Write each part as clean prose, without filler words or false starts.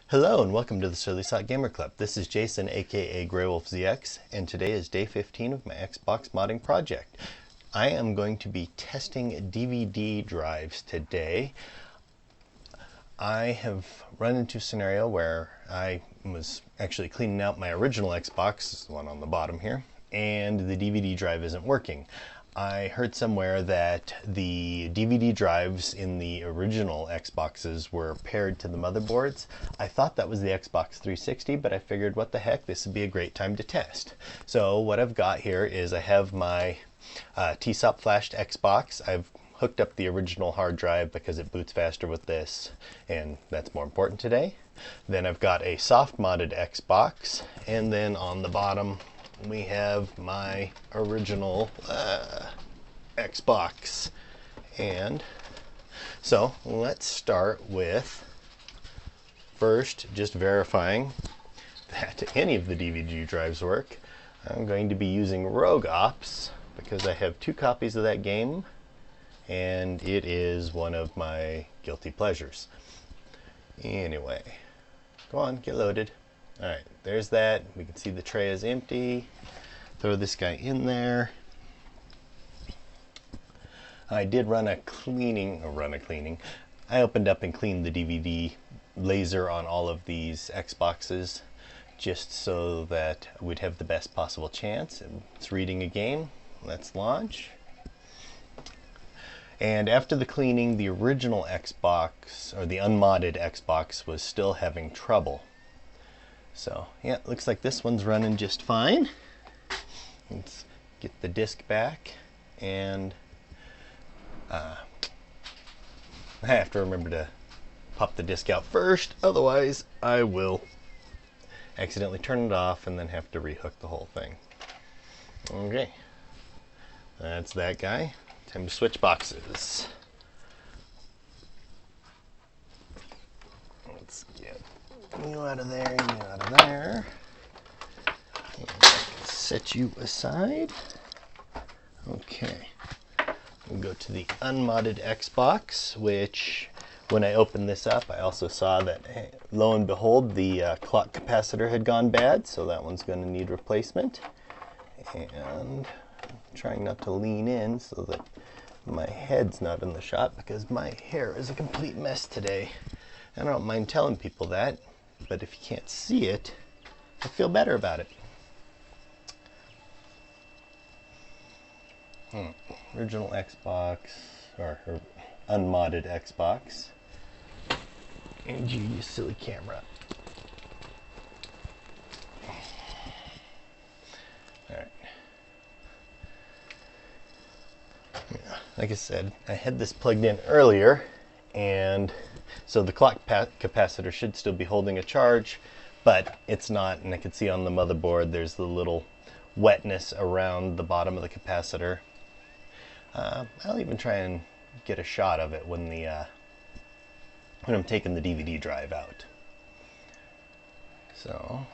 Hello and welcome to the Surly Sock Gamer Club. This is Jason, aka GreywolfZX's, and today is day 15 of my Xbox modding project. I am going to be testing DVD drives today. I have run into a scenario where I was actually cleaning out my original Xbox, the one on the bottom here, and the DVD drive isn't working. I heard somewhere that the DVD drives in the original Xboxes were paired to the motherboards. I thought that was the Xbox 360, but I figured what the heck, this would be a great time to test. So what I've got here is I have my TSOP flashed Xbox. I've hooked up the original hard drive because it boots faster with this, and that's more important today. Then I've got a soft modded Xbox, and then on the bottom we have my original Xbox. And so let's start with first just verifying that any of the DVD drives work. I'm going to be using Rogue Ops because I have 2 copies of that game and it is one of my guilty pleasures. Anyway, go on, get loaded. Alright, there's that. We can see the tray is empty. Throw this guy in there. I did run a cleaning. I opened up and cleaned the DVD laser on all of these Xboxes just so that we'd have the best possible chance. It's reading a game. Let's launch. And after the cleaning, the original Xbox, or the unmodded Xbox, was still having trouble. So yeah, it looks like this one's running just fine. Let's get the disc back, and I have to remember to pop the disc out first, otherwise I will accidentally turn it off and then have to rehook the whole thing. Okay, that's that guy. Time to switch boxes. Let's get you out of there, you out of there. And I can set you aside. Okay. We'll go to the unmodded Xbox, which when I opened this up, I also saw that, lo and behold, the clock capacitor had gone bad, so that one's going to need replacement. And I'm trying not to lean in so that my head's not in the shot because my hair is a complete mess today. I don't mind telling people that, but if you can't see it, I feel better about it. Original Xbox, or unmodded Xbox. And you silly camera. Alright. Yeah, like I said, I had this plugged in earlier, and so the clock capacitor should still be holding a charge, but it's not, and I can see on the motherboard there's the little wetness around the bottom of the capacitor. I'll even try and get a shot of it when I'm taking the DVD drive out. So,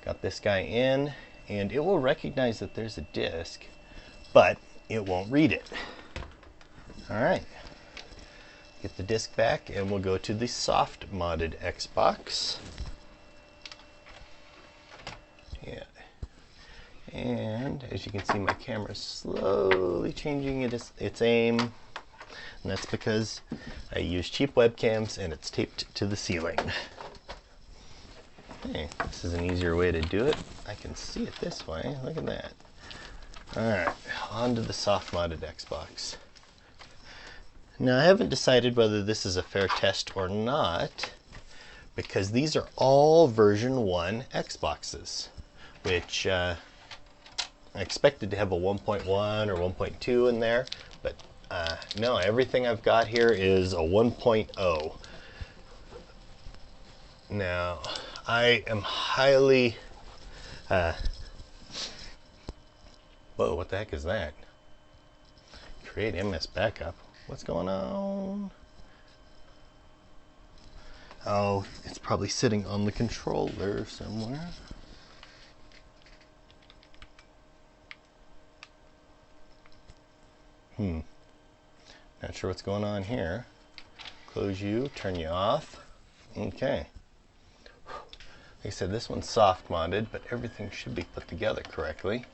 got this guy in, and it will recognize that there's a disc, but it won't read it. Alright, get the disc back, and we'll go to the soft modded Xbox. Yeah. And as you can see, my camera is slowly changing its aim, and that's because I use cheap webcams and it's taped to the ceiling. Hey, this is an easier way to do it. I can see it this way. Look at that. Alright, on to the soft modded Xbox. Now I haven't decided whether this is a fair test or not, because these are all version 1 Xboxes, which I expected to have a 1.1 or 1.2 in there, but no, everything I've got here is a 1.0. Now, I am highly... whoa, what the heck is that? Create MS backup. What's going on? Oh, it's probably sitting on the controller somewhere. Not sure what's going on here. Close you, turn you off. Okay. Like I said, this one's soft modded, but everything should be put together correctly.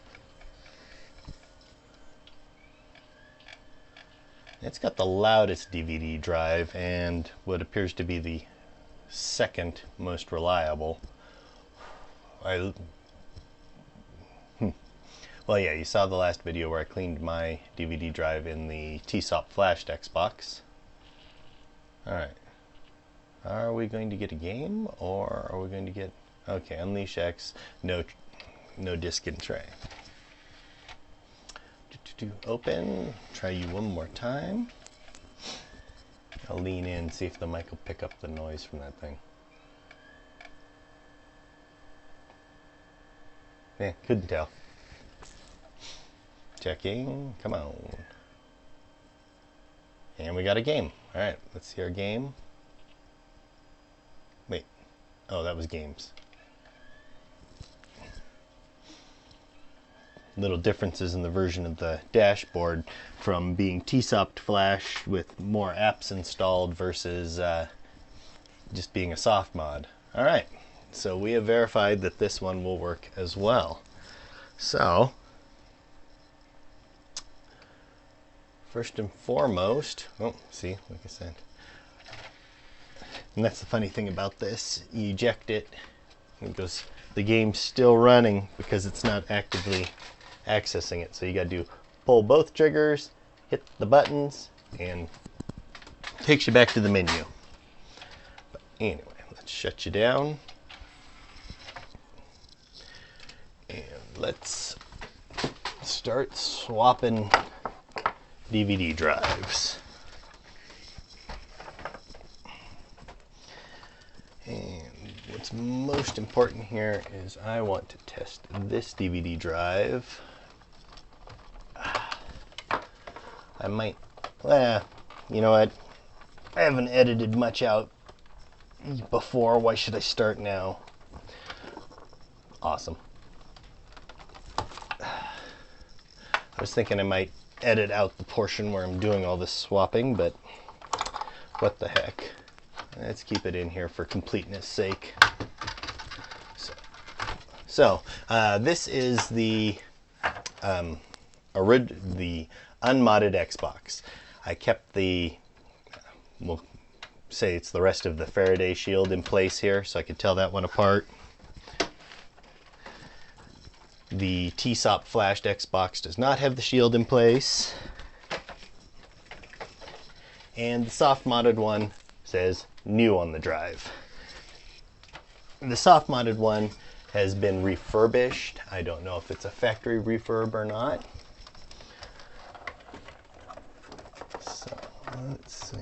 It's got the loudest DVD drive and what appears to be the second most reliable. Well, yeah, you saw the last video where I cleaned my DVD drive in the TSOP flashed Xbox. Alright. Are we going to get a game, or are we going to get... Okay, Unleash X, no disk and tray. Open, try you one more time. I'll lean in, see if the mic will pick up the noise from that thing. Yeah, couldn't tell. Checking, come on. And we got a game. Alright, let's see our game. Wait, oh, that was games. Little differences in the version of the dashboard from being TSOP flash with more apps installed versus just being a soft mod. Alright, so we have verified that this one will work as well. So, first and foremost, oh, see, like I said, and that's the funny thing about this, you eject it, and it goes, the game's still running because it's not actively accessing it. So you got to do pull both triggers, hit the buttons, and it takes you back to the menu. But anyway, let's shut you down. And let's start swapping DVD drives. And what's most important here is I want to test this DVD drive. I might, you know what? I haven't edited much out before. Why should I start now? Awesome. I was thinking I might edit out the portion where I'm doing all this swapping, but what the heck. Let's keep it in here for completeness sake. So this is the unmodded Xbox. I kept the, we'll say it's the rest of the Faraday shield in place here, so I could tell that one apart. The TSOP flashed Xbox does not have the shield in place. And the soft modded one says new on the drive. The soft modded one has been refurbished. I don't know if it's a factory refurb or not. So let's see.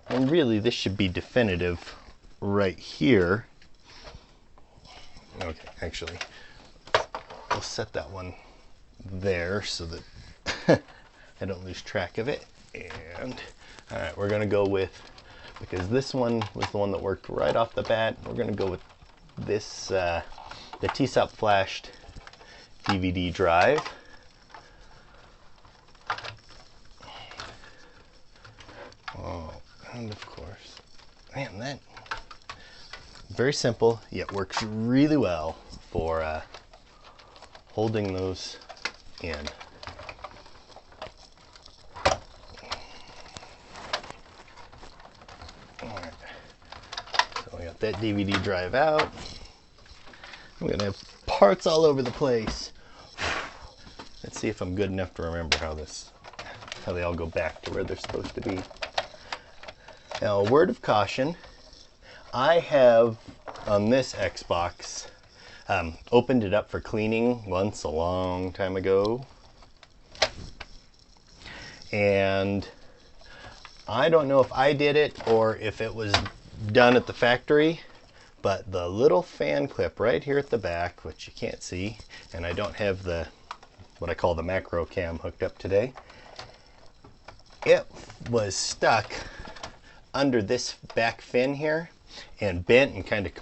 And really this should be definitive right here. Okay, actually, we'll set that one there so that I don't lose track of it. And all right, we're gonna go with, because this one was the one that worked right off the bat, we're gonna go with this, the TSOP flashed DVD drive. Oh, and of course, man, that very simple, yet works really well for holding those in. Alright, so we got that DVD drive out. I'm gonna have parts all over the place. Let's see if I'm good enough to remember how they all go back to where they're supposed to be. Now, a word of caution. I have, on this Xbox, opened it up for cleaning once a long time ago. And I don't know if I did it or if it was done at the factory, but the little fan clip right here at the back, which you can't see, and I don't have the, what I call the macro cam hooked up today, it was stuck under this back fin here and bent and kind of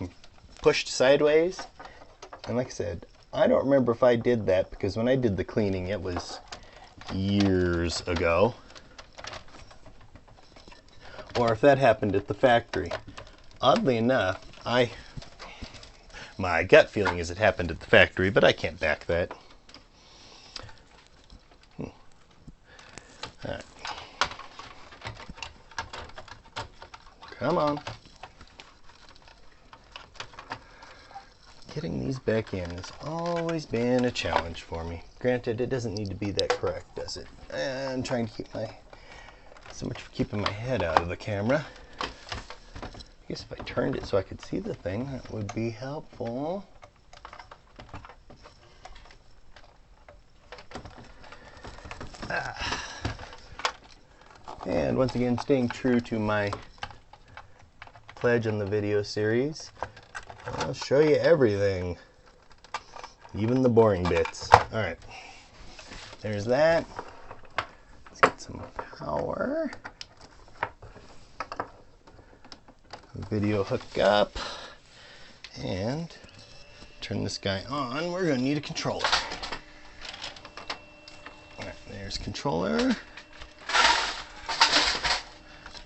pushed sideways. And like I said, I don't remember if I did that because when I did the cleaning, it was years ago. Or if that happened at the factory. Oddly enough, my gut feeling is it happened at the factory, but I can't back that. All right. Come on. Getting these back in has always been a challenge for me. Granted, it doesn't need to be that correct, does it? I'm trying to keep so much for keeping my head out of the camera. I guess if I turned it so I could see the thing, that would be helpful. And once again, staying true to my pledge on the video series, I'll show you everything, even the boring bits. All right, there's that. Let's get some power. Video hook up and turn this guy on. We're going to need a controller. All right, there's controller,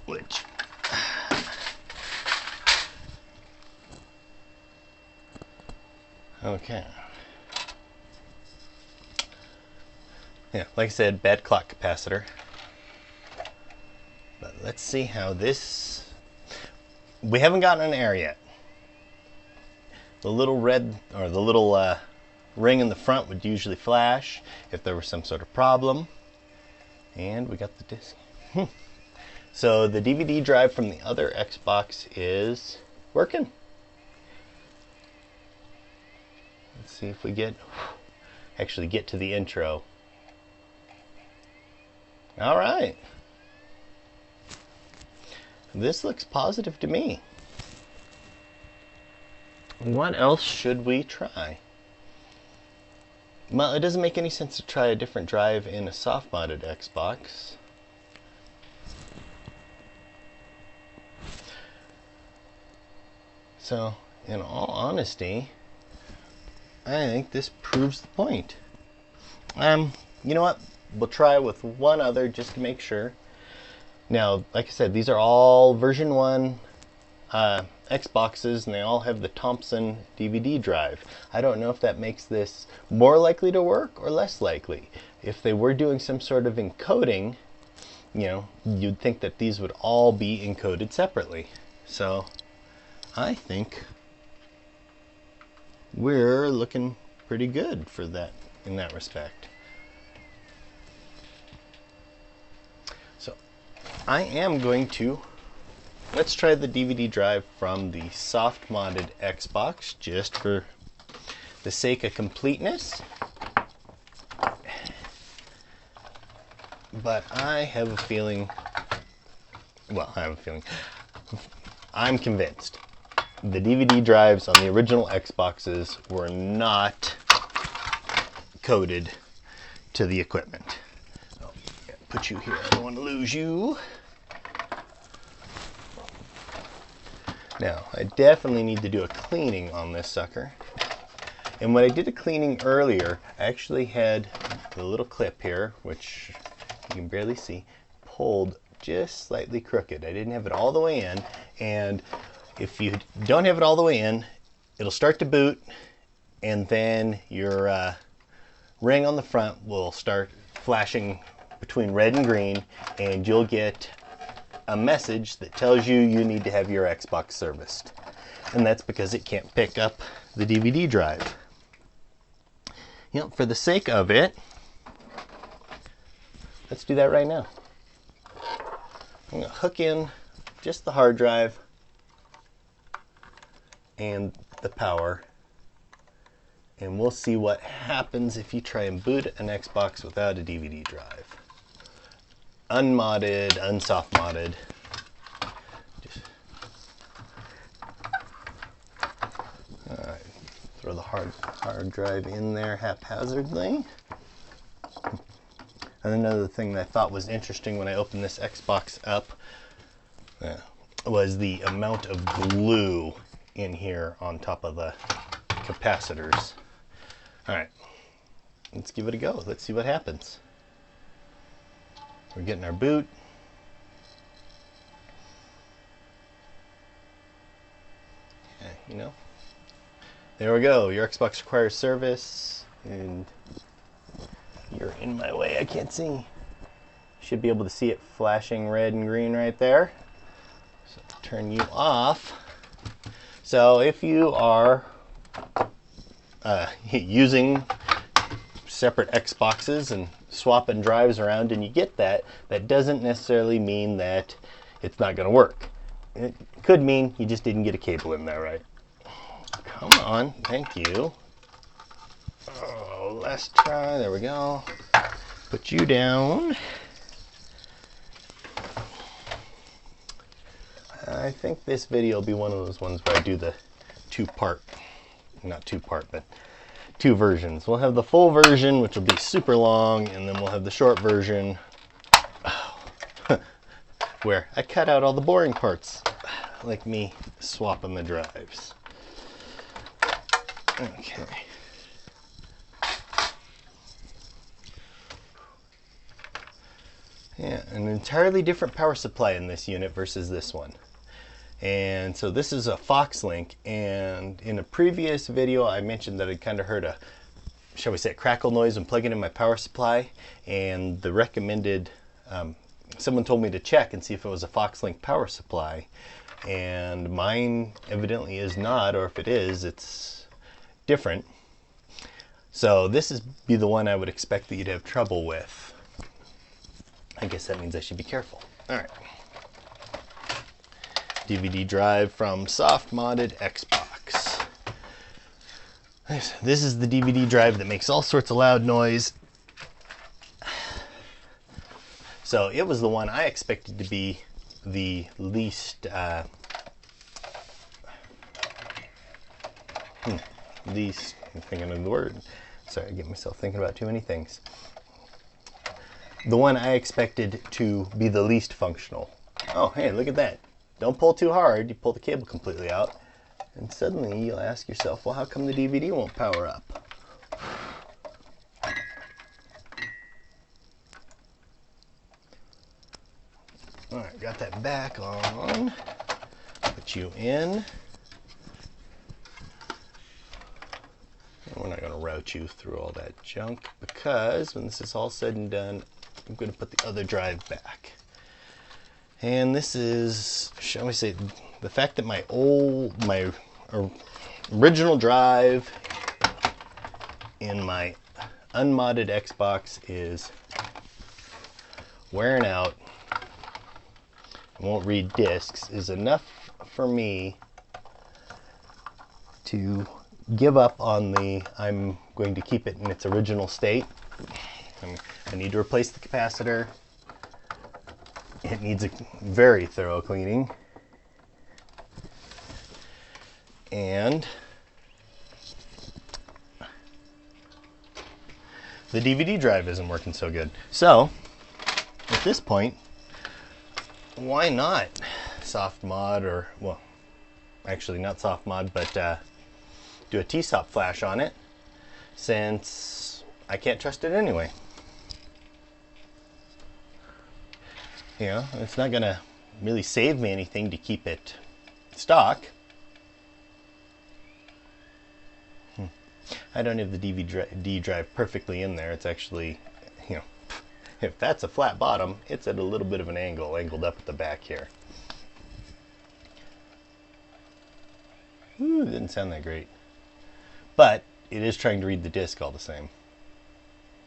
which okay. Yeah, like I said, bad clock capacitor. But let's see how this. We haven't gotten an error yet. The little red, or the little ring in the front would usually flash if there was some sort of problem. And we got the disc. So the DVD drive from the other Xbox is working. Let's see if we actually get to the intro. All right. This looks positive to me. What else should we try? Well, it doesn't make any sense to try a different drive in a soft-modded Xbox. So, in all honesty, I think this proves the point. You know what? We'll try with one other just to make sure. Now, like I said, these are all version 1 Xboxes, and they all have the Thompson DVD drive. I don't know if that makes this more likely to work or less likely. If they were doing some sort of encoding, you know, you'd think that these would all be encoded separately. So, I think we're looking pretty good for that in that respect. I am going to, let's try the DVD drive from the soft modded Xbox just for the sake of completeness. But I have a feeling, I'm convinced the DVD drives on the original Xboxes were not coded to the equipment. Oh, put you here, I don't want to lose you. Now, I definitely need to do a cleaning on this sucker. And when I did a cleaning earlier, I actually had the little clip here, which you can barely see, pulled just slightly crooked. I didn't have it all the way in, and if you don't have it all the way in, it'll start to boot, and then your ring on the front will start flashing between red and green, and you'll get a message that tells you you need to have your Xbox serviced. And that's because it can't pick up the DVD drive. You know, for the sake of it, let's do that right now. I'm going to hook in just the hard drive and the power, and we'll see what happens if you try and boot an Xbox without a DVD drive. Unmodded, unsoft modded. Alright, throw the hard drive in there haphazardly. And another thing that I thought was interesting when I opened this Xbox up was the amount of glue in here on top of the capacitors. Alright, let's give it a go. Let's see what happens. We're getting our boot. you know. There we go. Your Xbox requires service, and you're in my way. I can't see. Should be able to see it flashing red and green right there. So turn you off. So if you are using separate Xboxes and swapping drives around and you get that, that doesn't necessarily mean that it's not going to work. It could mean you just didn't get a cable in there right. Come on, thank you. Oh, last try, there we go. Put you down. I think this video will be one of those ones where I do the not two-part, but two versions. We'll have the full version, which will be super long, and then we'll have the short version where I cut out all the boring parts, like me swapping the drives. Okay. Yeah, an entirely different power supply in this unit versus this one. And so this is a Fox link, and in a previous video I mentioned that I kind of heard a, shall we say, a crackle noise when plugging in my power supply, and the recommended, someone told me to check and see if it was a Fox link power supply, and mine evidently is not, or if it is, it's different. So this is be the one I would expect that you'd have trouble with. I guess that means I should be careful. All right. DVD drive from soft modded Xbox. This is the DVD drive that makes all sorts of loud noise. So it was the one I expected to be the least I'm thinking of the word. Sorry, I get myself thinking about too many things. The one I expected to be the least functional. Oh, hey, look at that. Don't pull too hard. You pull the cable completely out, and suddenly you'll ask yourself, well, how come the DVD won't power up? All right, got that back on. Put you in. We're not going to route you through all that junk, because when this is all said and done, I'm going to put the other drive back. And this is, shall we say, the fact that my original drive in my unmodded Xbox is wearing out and won't read discs is enough for me to give up on the I'm going to keep it in its original state. I need to replace the capacitor. It needs a very thorough cleaning. And the DVD drive isn't working so good. So, at this point, why not soft mod, or, well, actually not soft mod, but do a T-SOP flash on it, since I can't trust it anyway. You know, it's not gonna really save me anything to keep it stock. I don't have the DVD drive perfectly in there. It's actually, you know, if that's a flat bottom, it's at a little bit of an angle, angled up at the back here. Ooh, didn't sound that great. But it is trying to read the disc all the same.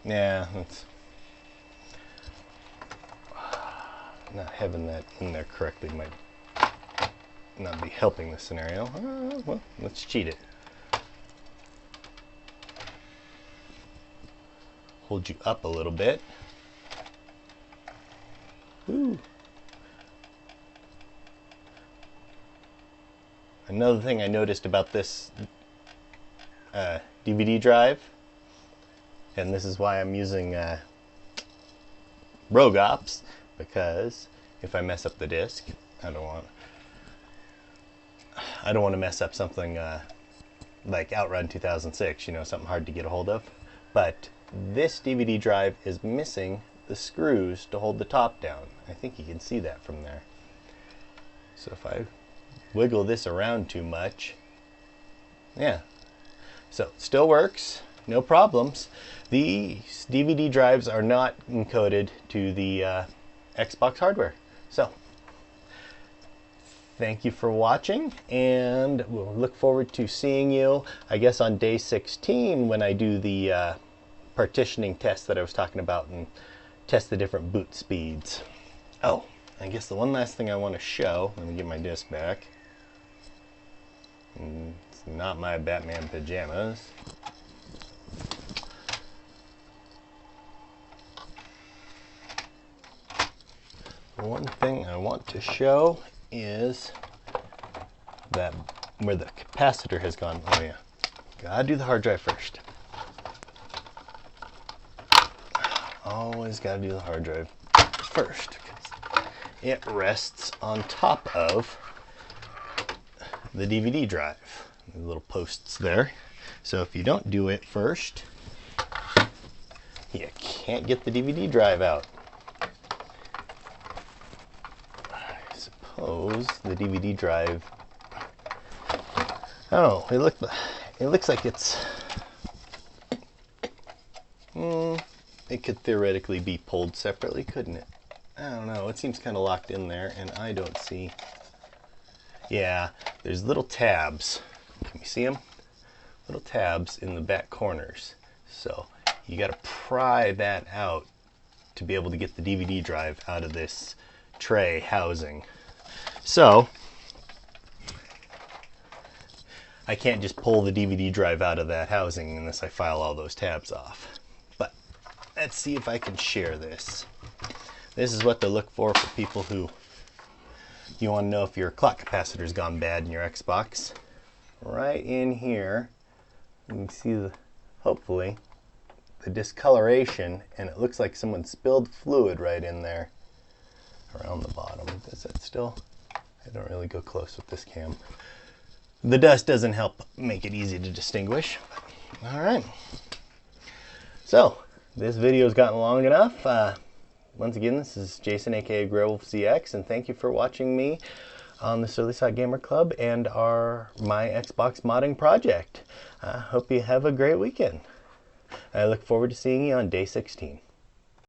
Yeah, that's not having that in there correctly might not be helping the scenario. Well, let's cheat it. Hold you up a little bit. Ooh. Another thing I noticed about this DVD drive, and this is why I'm using Rogue Ops, because if I mess up the disc, I don't want to mess up something like Outrun 2006, you know, something hard to get a hold of. But this DVD drive is missing the screws to hold the top down. I think you can see that from there. So if I wiggle this around too much, Yeah. So still works, no problems. These DVD drives are not encoded to the Xbox hardware. So thank you for watching, and we'll look forward to seeing you, I guess, on day 16 when I do the partitioning test that I was talking about and test the different boot speeds. Oh, I guess the one last thing I want to show, let me get my disc back. It's not my Batman pajamas. One thing I want to show is that where the capacitor has gone. Oh yeah, gotta do the hard drive first. Always gotta do the hard drive first, because it rests on top of the DVD drive. The little posts there. So if you don't do it first, you can't get the DVD drive out. I suppose the DVD drive, oh, it looks like it's, it could theoretically be pulled separately, couldn't it? I don't know, it seems kind of locked in there, and I don't see, yeah, there's little tabs. Can you see them? Little tabs in the back corners. So you got to pry that out to be able to get the DVD drive out of this tray housing. So I can't just pull the DVD drive out of that housing unless I file all those tabs off. But let's see if I can share this. This is what to look for people who, you want to know if your clock capacitor's gone bad in your Xbox. Right in here, you can see the, hopefully, the discoloration, and it looks like someone spilled fluid right in there around the bottom. Does that still? I don't really go close with this cam. The dust doesn't help make it easy to distinguish. All right. So this video's gotten long enough. Once again, this is Jason, aka GreywolfZX, and thank you for watching me on the Surly Sock Gamer Club and my Xbox modding project. I hope you have a great weekend. I look forward to seeing you on day 16.